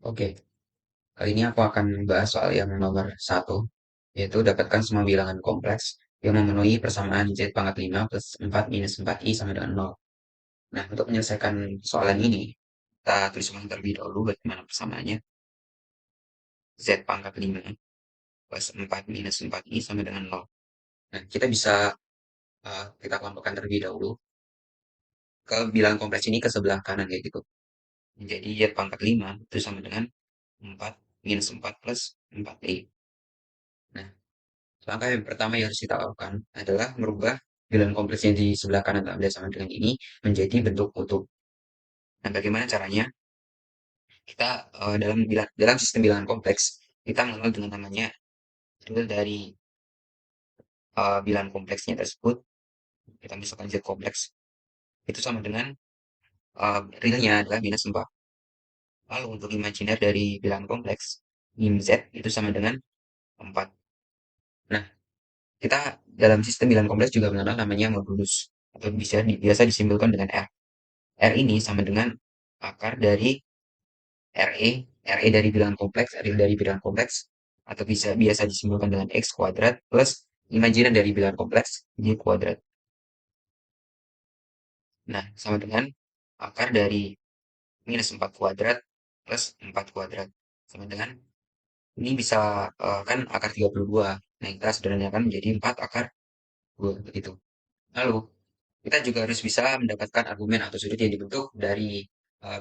Oke, kali ini aku akan membahas soal yang nomor satu, yaitu dapatkan semua bilangan kompleks yang memenuhi persamaan Z pangkat 5 plus 4 minus 4i sama dengan 0. Nah, untuk menyelesaikan soalan ini, kita tulis ulang terlebih dahulu bagaimana persamaannya. Z pangkat 5 plus 4 minus 4i sama dengan 0. Nah, kita bisa kita kelompokkan terlebih dahulu ke bilangan kompleks ini ke sebelah kanan kayak gitu. Jadi Z pangkat 5 itu sama dengan 4 minus 4 plus 4i. Nah, langkah yang pertama yang harus kita lakukan adalah merubah bilangan kompleks yang di sebelah kanan sama dengan ini menjadi bentuk utuh. Nah, bagaimana caranya? Kita dalam sistem bilangan kompleks kita mengenal dengan namanya real dari bilangan kompleksnya tersebut. Kita misalkan z kompleks itu sama dengan realnya adalah minus 4. Lalu untuk imajiner dari bilangan kompleks min z itu sama dengan 4. Nah, kita dalam sistem bilangan kompleks juga mengenal namanya modulus atau biasa disimbolkan dengan R. R ini sama dengan akar dari RE, RE dari bilangan kompleks, RE dari bilangan kompleks, atau bisa biasa disimbolkan dengan X kuadrat plus imajinan dari bilangan kompleks, Y kuadrat. Nah, sama dengan akar dari minus 4 kuadrat plus 4 kuadrat. Sama dengan, ini bisa kan akar 32. Nah, kita sederhanakan menjadi 4 akar 2, begitu. Lalu, kita juga harus bisa mendapatkan argumen atau sudut yang dibentuk dari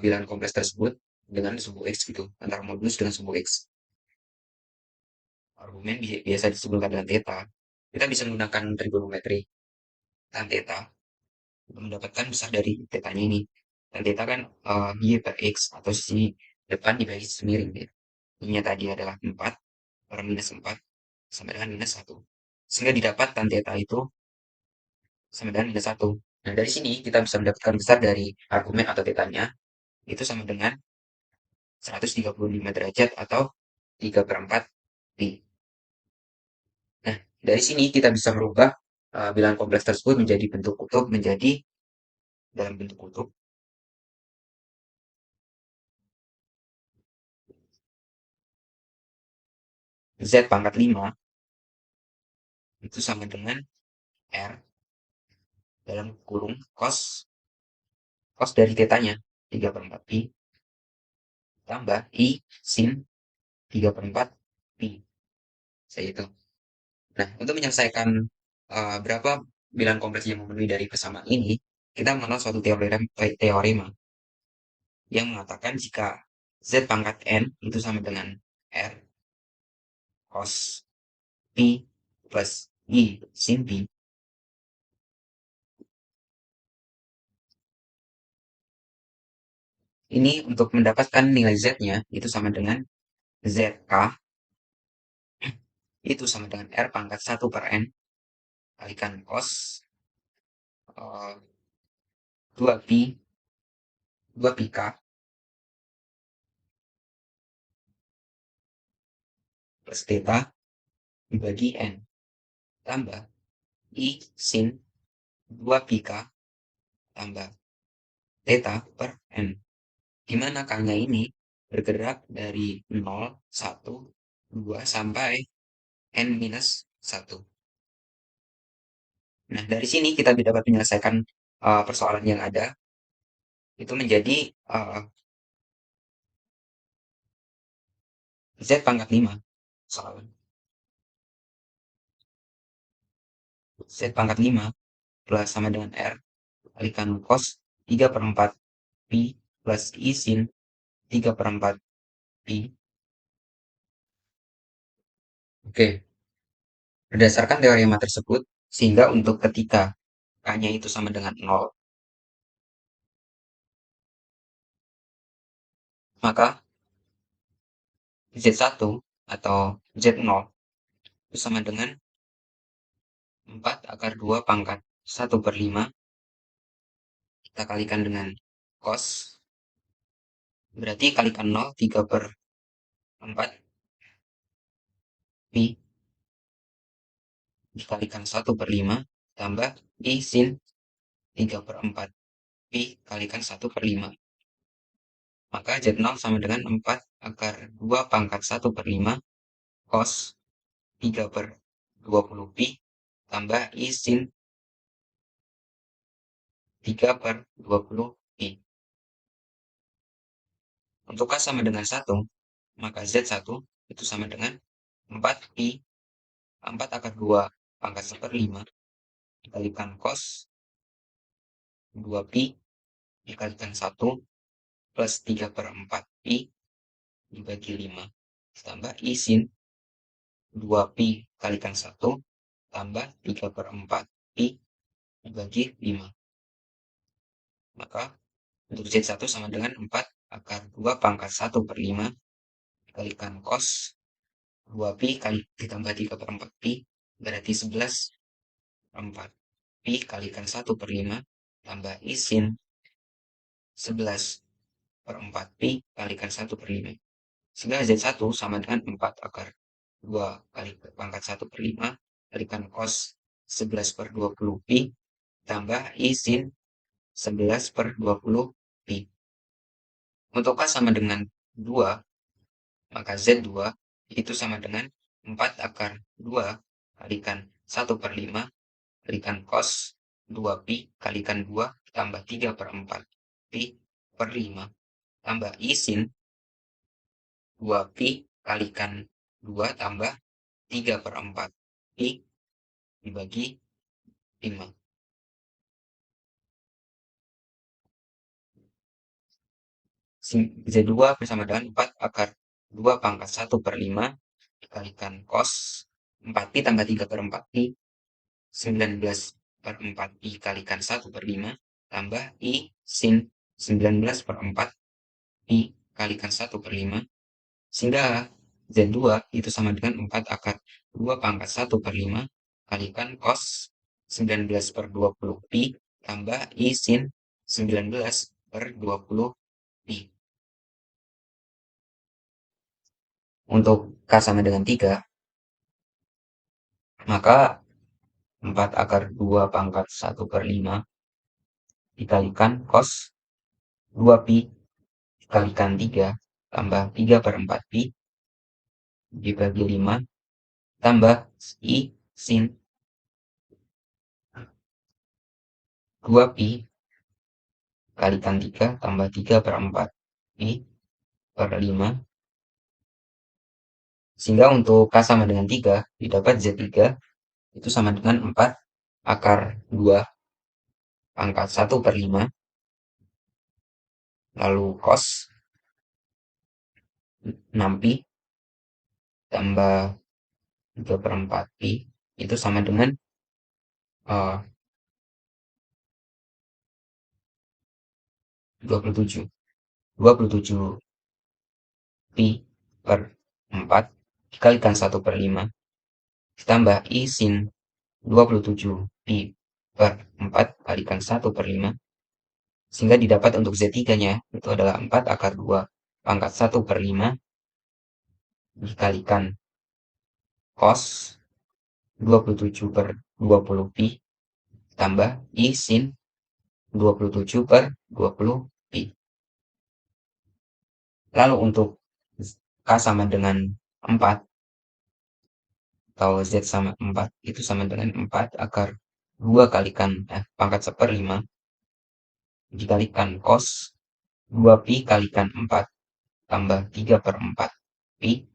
bilangan kompleks tersebut dengan sumbu X gitu, antara modulus dengan sumbu X. Argumen biasa disebutkan dengan theta, kita bisa menggunakan trigonometri tan theta untuk mendapatkan besar dari tetanya ini. Tan theta kan y per x atau sisi depan dibagi sisi miring. Ya. Ini tadi adalah 4 per minus 4 sama dengan minus 1. Sehingga didapat tan theta itu sama dengan minus 1. Nah, dari sini kita bisa mendapatkan besar dari argumen atau tetanya itu sama dengan 135 derajat atau 3 per 4 pi. Nah, dari sini kita bisa merubah bilangan kompleks tersebut menjadi bentuk kutub, menjadi dalam bentuk kutub. Z pangkat 5 itu sama dengan R dalam kurung cos dari tetanya 3 per 4 pi tambah I sin 3 per 4 pi. Saya itu. Nah, untuk menyelesaikan berapa bilangan kompleks yang memenuhi dari persamaan ini, kita mengenal suatu teorema yang mengatakan jika Z pangkat N itu sama dengan R cos pi plus I sin pi, ini untuk mendapatkan nilai Z-nya itu sama dengan ZK itu sama dengan R pangkat 1 per N kalikan cos 2 pi 2 pi K plus theta dibagi N tambah I sin 2 pi K tambah theta per N. Dimana K-nya ini bergerak dari 0, 1, 2 sampai N minus 1. Nah, dari sini kita dapat menyelesaikan persoalan yang ada itu menjadi Z pangkat 5 soalan. Z pangkat 5 plus sama dengan R kalikan cos 3 per 4 pi plus I sin 3 per 4 pi. Oke, berdasarkan teorema tersebut, sehingga untuk ketika K-nya itu sama dengan 0, maka Z1 atau Z0 itu sama dengan 4 akar 2 pangkat 1 per 5, kita kalikan dengan cos, berarti kalikan 0, 3 per 4 pi dikalikan 1 per 5 tambah I sin 3 per 4 pi kalikan 1 per 5. Maka Z0 sama dengan 4 akar 2 pangkat 1 per 5 cos 3 per 20 pi tambah I sin 3 per 20 pi. Untuk K sama dengan 1, maka Z1 itu sama dengan 4 pi 4 akar 2 pangkat 1 per 5 dikalikan cos 2 pi dikalikan 1 plus 3 per 4 pi dibagi 5 tambah I sin 2 pi kalikan 1 tambah 3 per 4 pi dibagi 5. Maka untuk Z1 sama dengan 4 akar 2 pangkat 1 per 5 dikalikan cos 2 pi kali ditambah 3 per 4 pi berarti 11 per 4 pi kalikan 1 per 5 tambah I sin 11 per 4 pi kalikan 1 per 5. Sehingga Z1 sama dengan 4 akar 2 kali pangkat 1 per 5 kalikan cos 11 per 20 pi tambah I sin 11 per 20 pi. Untuk K sama dengan 2, maka Z2 itu sama dengan 4 akar 2 kalikan 1 per 5 kalikan cos 2 pi kalikan 2 tambah 3 per 4 pi per 5 tambah I sin 2 pi kalikan 2 tambah 3 per 4 pi dibagi 5. Z2 bersama dengan 4 akar 2 pangkat 1 per 5 dikalikan cos 4 pi tambah 3 per 4 pi 19 per 4 pi kalikan 1 per 5 tambah I sin 19 per 4 pi kalikan 1 per 5 sehingga Z2 itu sama dengan 4 akar 2 pangkat 1 per 5 kalikan cos 19 per 20 pi tambah I sin 19 per 20 pi. Untuk K sama dengan 3, maka 4 akar 2 pangkat 1 per 5 dikalikan cos 2 pi dikalikan 3 tambah 3 per 4 pi dibagi 5 tambah I sin 2 pi kalikan 3 tambah 3 per 4 pi per 5. Sehingga untuk K sama dengan 3 didapat Z3 itu sama dengan 4 akar 2 pangkat 1 per 5 lalu cos 6 pi tambah 3 per 4 pi itu sama dengan 27 pi per 4 dikalikan 1 per 5 ditambah I sin 27 pi per 4 kalikan 1 per 5 sehingga didapat untuk Z3-nya itu adalah 4 akar 2 pangkat 1 per 5 dikalikan cos 27 per 20 pi tambah I sin 27 per 20 pi. Lalu untuk K sama dengan 4 atau Z sama 4 itu sama dengan 4 akar 2 kalikan pangkat 1 per 5 dikalikan cos 2 pi kalikan 4 tambah 3 per 4 pi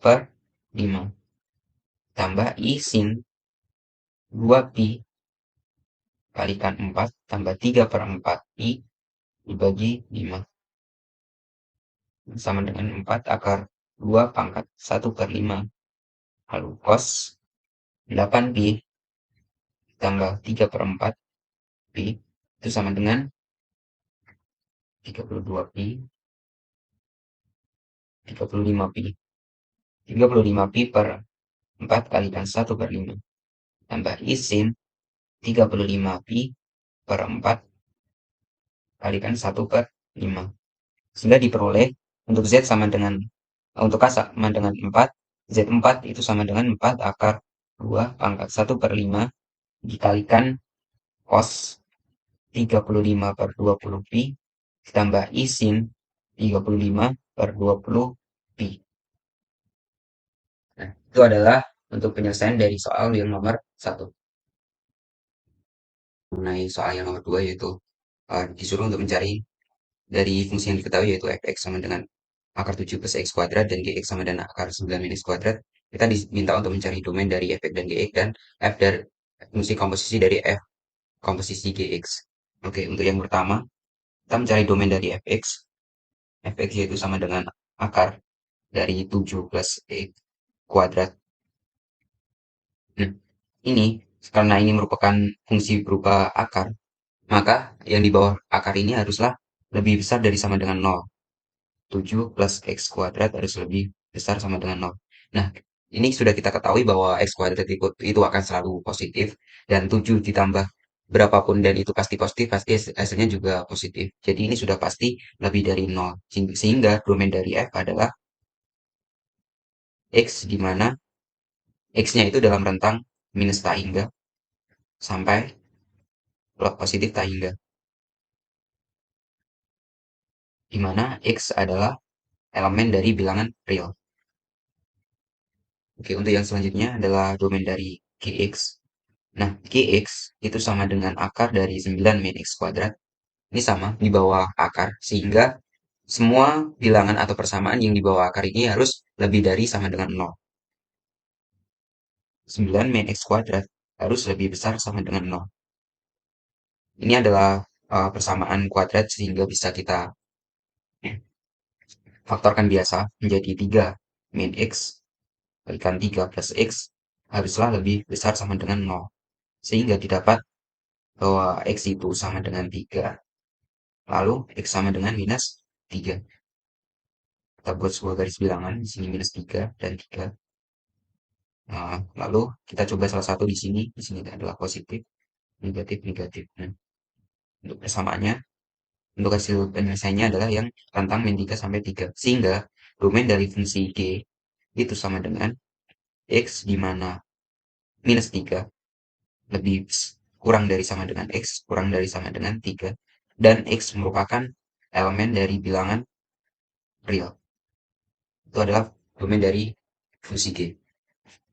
per 5 tambah I sin 2 pi kalikan 4 tambah 3 per 4 pi dibagi 5 sama dengan 4 akar 2 pangkat 1 per 5 lalu cos 8 pi tambah 3 per 4 pi itu sama dengan 32 pi 35 pi 35 pi per 4 kalikan 1 per 5 tambah I sin 35 pi per 4 kalikan 1 per 5 sehingga diperoleh untuk Z sama dengan untuk K sama dengan 4 Z4 itu sama dengan 4 akar 2 pangkat 1 per 5 dikalikan cos 35 per 20 pi ditambah I sin 35 per 20 pi. Nah, itu adalah untuk penyelesaian dari soal yang nomor satu. Mengenai soal yang nomor dua yaitu disuruh untuk mencari dari fungsi yang diketahui yaitu fx sama dengan akar 7 plus x kuadrat dan gx sama dengan akar 9 min x kuadrat. Kita diminta untuk mencari domain dari fx dan gx dan f dari fungsi komposisi dari f komposisi gx. Oke, untuk yang pertama, kita mencari domain dari fx. Fx yaitu sama dengan akar dari 7 plus x kuadrat. Nah, ini karena ini merupakan fungsi berupa akar, maka yang di bawah akar ini haruslah lebih besar dari sama dengan 0. 7 plus x kuadrat harus lebih besar sama dengan 0. Nah, ini sudah kita ketahui bahwa x kuadrat itu akan selalu positif, dan 7 ditambah berapapun dan itu pasti positif, pasti hasilnya juga positif. Jadi ini sudah pasti lebih dari 0. Sehingga domain dari f adalah x di mana x-nya itu dalam rentang minus tak hingga sampai plus positif tak hingga. Di mana x adalah elemen dari bilangan real. Oke, untuk yang selanjutnya adalah domain dari gx. Nah, gx itu sama dengan akar dari 9 min x kuadrat. Ini sama di bawah akar, sehingga semua bilangan atau persamaan yang di bawah akar ini harus lebih dari sama dengan 0. 9 min x kuadrat harus lebih besar sama dengan 0. Ini adalah persamaan kuadrat sehingga bisa kita faktorkan biasa menjadi 3 min x kalikan 3 plus x haruslah lebih besar sama dengan 0. Sehingga didapat bahwa x itu sama dengan 3. Lalu x sama dengan minus 3. Kita buat sebuah garis bilangan, di sini minus 3 dan 3. Nah, lalu kita coba salah satu di sini. Di sini adalah positif, negatif, negatif. Nah, untuk persamaannya, untuk hasil penyelesaiannya adalah yang rentang min 3 sampai 3. Sehingga domain dari fungsi g itu sama dengan x di mana minus 3 lebih kurang dari sama dengan x, kurang dari sama dengan 3. Dan x merupakan elemen dari bilangan real. Itu adalah domain dari fungsi g.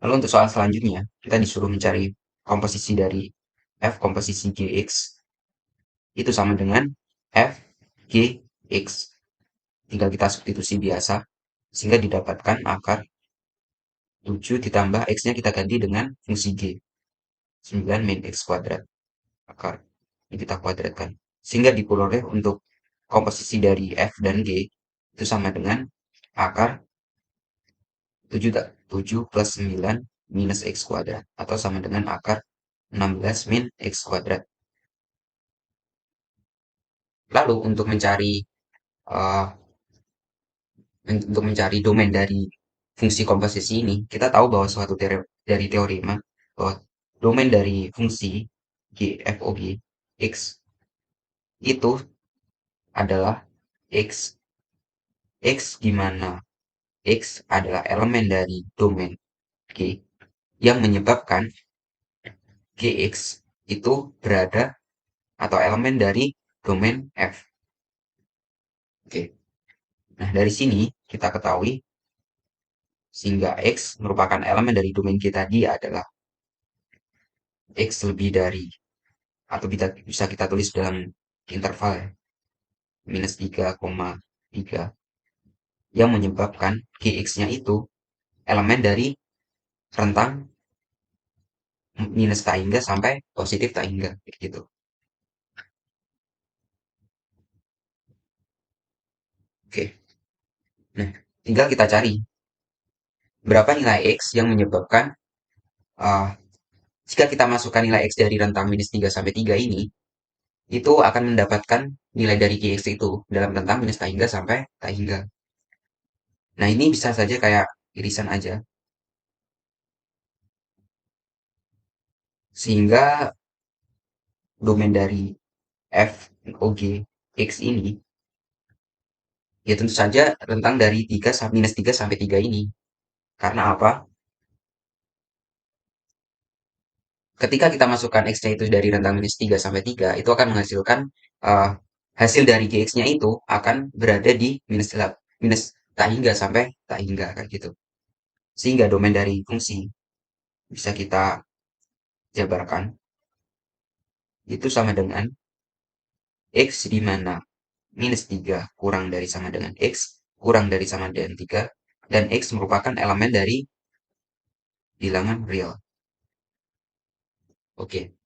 Lalu untuk soal selanjutnya, kita disuruh mencari komposisi dari f komposisi gx itu sama dengan f gx. Tinggal kita substitusi biasa, sehingga didapatkan akar 7 ditambah x-nya kita ganti dengan fungsi g. 9 min x kuadrat. Akar. Ini kita kuadratkan. Sehingga diperoleh untuk komposisi dari f dan g itu sama dengan akar 7 plus 9 minus x kuadrat. Atau sama dengan akar 16 min x kuadrat. Lalu uh, untuk mencari domain dari fungsi komposisi ini, kita tahu bahwa suatu dari teorema bahwa domain dari fungsi g f o g x itu adalah x di mana x adalah elemen dari domain g yang menyebabkan gx itu berada atau elemen dari domain f. Oke. Nah, dari sini kita ketahui sehingga x merupakan elemen dari domain kita tadi adalah x lebih dari atau bisa kita tulis dalam interval ya, minus 3,3 yang menyebabkan gx-nya itu elemen dari rentang minus tak hingga sampai positif tak hingga gitu. Oke. Nah, tinggal kita cari berapa nilai x yang menyebabkan uh, jika kita masukkan nilai x dari rentang minus 3 sampai 3 ini, itu akan mendapatkan nilai dari gx itu dalam rentang minus tak hingga sampai tak hingga. Nah, ini bisa saja kayak irisan aja. Sehingga domain dari f og x ini ya tentu saja rentang dari 3 minus 3 sampai 3 ini. Karena apa? Ketika kita masukkan x-nya itu dari rentang minus 3 sampai 3, itu akan menghasilkan uh, hasil dari GX-nya itu akan berada di minus tak hingga sampai tak hingga kayak gitu. Sehingga domain dari fungsi bisa kita jabarkan itu sama dengan X di mana minus 3 kurang dari sama dengan X kurang dari sama dengan 3 dan X merupakan elemen dari bilangan real. Oke.